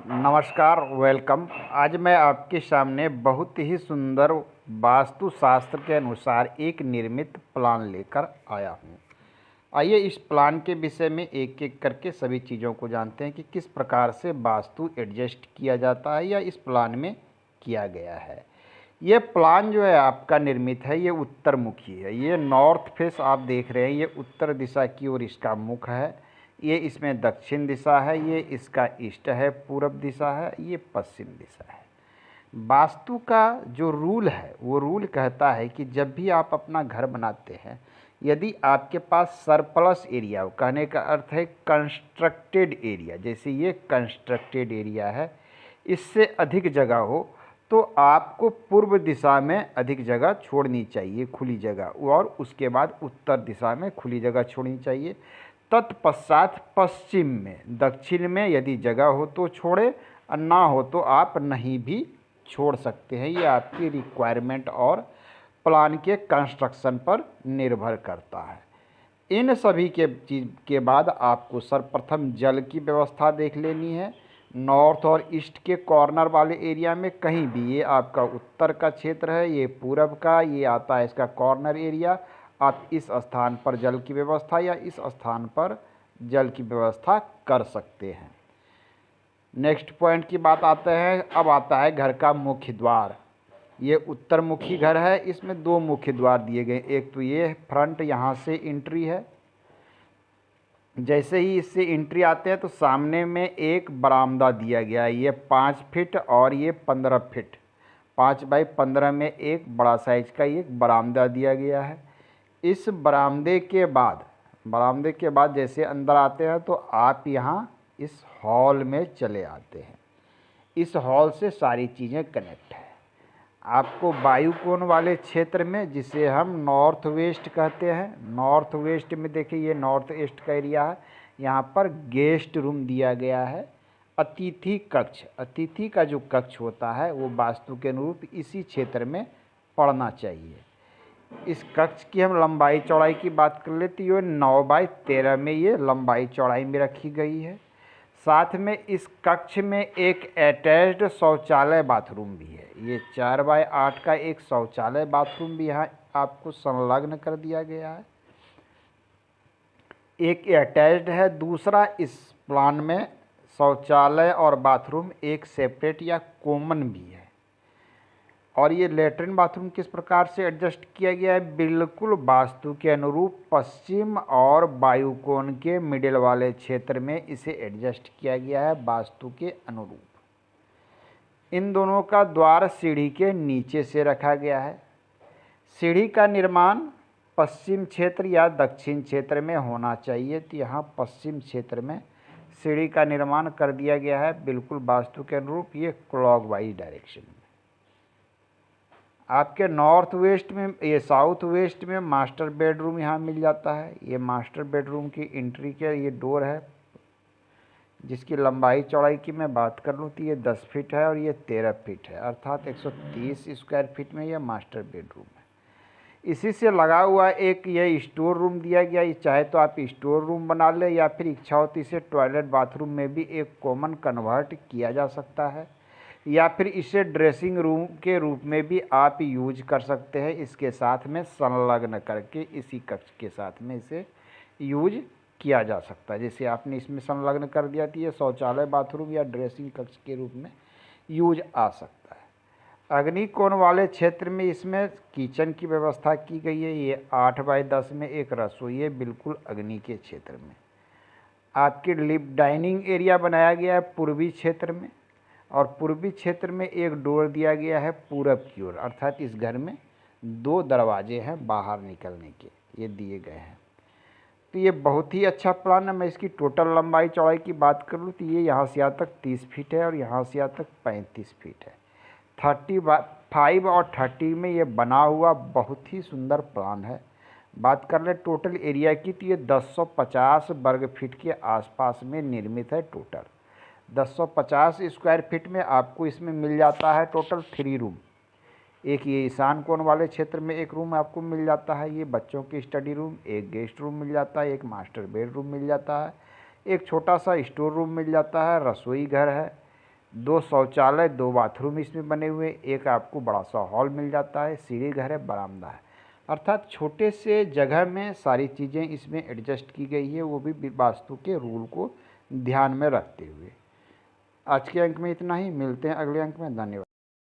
नमस्कार, वेलकम। आज मैं आपके सामने बहुत ही सुंदर वास्तुशास्त्र के अनुसार एक निर्मित प्लान लेकर आया हूँ। आइए इस प्लान के विषय में एक एक करके सभी चीज़ों को जानते हैं कि किस प्रकार से वास्तु एडजस्ट किया जाता है या इस प्लान में किया गया है। ये प्लान जो है आपका निर्मित है, ये उत्तर मुखी है। ये नॉर्थ फेस आप देख रहे हैं, ये उत्तर दिशा की ओर इसका मुख है। ये इसमें दक्षिण दिशा है, ये इसका ईस्ट है, पूरब दिशा है, ये पश्चिम दिशा है। वास्तु का जो रूल है वो रूल कहता है कि जब भी आप अपना घर बनाते हैं, यदि आपके पास सरप्लस एरिया हो, कहने का अर्थ है कंस्ट्रक्टेड एरिया, जैसे ये कंस्ट्रक्टेड एरिया है, इससे अधिक जगह हो तो आपको पूर्व दिशा में अधिक जगह छोड़नी चाहिए, खुली जगह, और उसके बाद उत्तर दिशा में खुली जगह छोड़नी चाहिए। तत्पश्चात पश्चिम में, दक्षिण में यदि जगह हो तो छोड़े, और ना हो तो आप नहीं भी छोड़ सकते हैं। ये आपकी रिक्वायरमेंट और प्लान के कंस्ट्रक्शन पर निर्भर करता है। इन सभी के चीज़ के बाद आपको सर्वप्रथम जल की व्यवस्था देख लेनी है। नॉर्थ और ईस्ट के कॉर्नर वाले एरिया में कहीं भी, ये आपका उत्तर का क्षेत्र है, ये पूरब का, ये आता है इसका कॉर्नर एरिया, आप इस स्थान पर जल की व्यवस्था या इस स्थान पर जल की व्यवस्था कर सकते हैं। नेक्स्ट पॉइंट की बात आते हैं। अब आता है घर का मुख्य द्वार। ये उत्तर मुखी घर है, इसमें दो मुख्य द्वार दिए गए। एक तो ये फ्रंट, यहाँ से एंट्री है। जैसे ही इससे एंट्री आते हैं तो सामने में एक बरामदा दिया गया है। ये 5 फीट और ये 15 फीट, 5 बाई 15 में एक बड़ा साइज का एक बरामदा दिया गया है। इस बरामदे के बाद जैसे अंदर आते हैं तो आप यहाँ इस हॉल में चले आते हैं। इस हॉल से सारी चीज़ें कनेक्ट है। आपको वायु कोण वाले क्षेत्र में, जिसे हम नॉर्थ वेस्ट कहते हैं, नॉर्थ वेस्ट में देखिए ये नॉर्थ ईस्ट का एरिया है, यहाँ पर गेस्ट रूम दिया गया है। अतिथि कक्ष, अतिथि का जो कक्ष होता है वो वास्तु के अनुरूप इसी क्षेत्र में पड़ना चाहिए। इस कक्ष की हम लंबाई चौड़ाई की बात कर लेते हैं, 9 बाई 13 में ये लंबाई चौड़ाई में रखी गई है। साथ में इस कक्ष में एक अटैच्ड शौचालय बाथरूम भी है। ये 4 बाई 8 का एक शौचालय बाथरूम भी यहाँ आपको संलग्न कर दिया गया है। एक अटैच्ड है, दूसरा इस प्लान में शौचालय और बाथरूम एक सेपरेट या कॉमन भी है। और ये लेटरिन बाथरूम किस प्रकार से एडजस्ट किया गया है, बिल्कुल वास्तु के अनुरूप पश्चिम और वायु कोण के मिडिल वाले क्षेत्र में इसे एडजस्ट किया गया है वास्तु के अनुरूप। इन दोनों का द्वार सीढ़ी के नीचे से रखा गया है। सीढ़ी का निर्माण पश्चिम क्षेत्र या दक्षिण क्षेत्र में होना चाहिए, तो यहाँ पश्चिम क्षेत्र में सीढ़ी का निर्माण कर दिया गया है, बिल्कुल वास्तु के अनुरूप, ये क्लॉकवाइज डायरेक्शन में। आपके नॉर्थ वेस्ट में, ये साउथ वेस्ट में मास्टर बेडरूम यहाँ मिल जाता है। ये मास्टर बेडरूम की एंट्री के ये डोर है, जिसकी लंबाई चौड़ाई की मैं बात कर लूँ तो ये 10 फीट है और ये 13 फीट है, अर्थात 130 स्क्वायर फीट में यह मास्टर बेडरूम है। इसी से लगा हुआ एक ये स्टोर रूम दिया गया। ये चाहे तो आप स्टोर रूम बना लें या फिर इच्छा होती इसे टॉयलेट बाथरूम में भी एक कॉमन कन्वर्ट किया जा सकता है, या फिर इसे ड्रेसिंग रूम के रूप में भी आप यूज कर सकते हैं, इसके साथ में संलग्न करके इसी कक्ष के साथ में इसे यूज किया जा सकता है। जैसे आपने इसमें संलग्न कर दिया तो ये शौचालय बाथरूम या ड्रेसिंग कक्ष के रूप में यूज आ सकता है। अग्निकोण वाले क्षेत्र में इसमें किचन की व्यवस्था की गई है। ये 8 बाई 10 में एक रसोई है, बिल्कुल अग्नि के क्षेत्र में। आपके लिव डाइनिंग एरिया बनाया गया है पूर्वी क्षेत्र में, और पूर्वी क्षेत्र में एक डोर दिया गया है पूरब की ओर, अर्थात इस घर में 2 दरवाजे हैं बाहर निकलने के, ये दिए गए हैं। तो ये बहुत ही अच्छा प्लान है। मैं इसकी टोटल लंबाई चौड़ाई की बात कर लूँ तो ये यहाँ से यहाँ तक 30 फीट है और यहाँ से यहाँ तक 35 फीट है। 35 और 30 में ये बना हुआ बहुत ही सुंदर प्लान है। बात कर ले टोटल एरिया की तो ये 1050 वर्ग फीट के आसपास में निर्मित है। टोटल 1050 स्क्वायर फीट में आपको इसमें मिल जाता है टोटल 3 रूम। एक ये ईशान कोण वाले क्षेत्र में एक रूम आपको मिल जाता है, ये बच्चों की स्टडी रूम, एक गेस्ट रूम मिल जाता है, एक मास्टर बेडरूम मिल जाता है, एक छोटा सा स्टोर रूम मिल जाता है, रसोई घर है, 2 शौचालय 2 बाथरूम इसमें बने हुए, एक आपको बड़ा सा हॉल मिल जाता है, सीढ़ी घर है, बरामदा है। अर्थात छोटे से जगह में सारी चीज़ें इसमें एडजस्ट की गई है, वो भी वास्तु के रूल को ध्यान में रखते हुए। आज के अंक में इतना ही, मिलते हैं अगले अंक में। धन्यवाद।